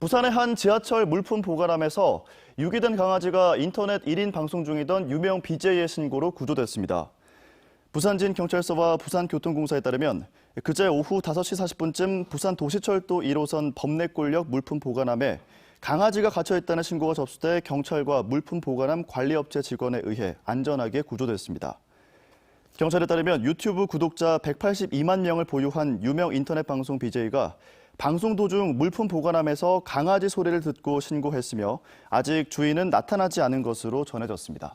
부산의 한 지하철 물품 보관함에서 유기된 강아지가 인터넷 1인 방송 중이던 유명 BJ의 신고로 구조됐습니다. 부산진경찰서와 부산교통공사에 따르면 그제 오후 5시 40분쯤 부산 도시철도 1호선 범내골역 물품 보관함에 강아지가 갇혀있다는 신고가 접수돼 경찰과 물품 보관함 관리업체 직원에 의해 안전하게 구조됐습니다. 경찰에 따르면 유튜브 구독자 182만 명을 보유한 유명 인터넷 방송 BJ가 방송 도중 물품 보관함에서 강아지 소리를 듣고 신고했으며 아직 주인은 나타나지 않은 것으로 전해졌습니다.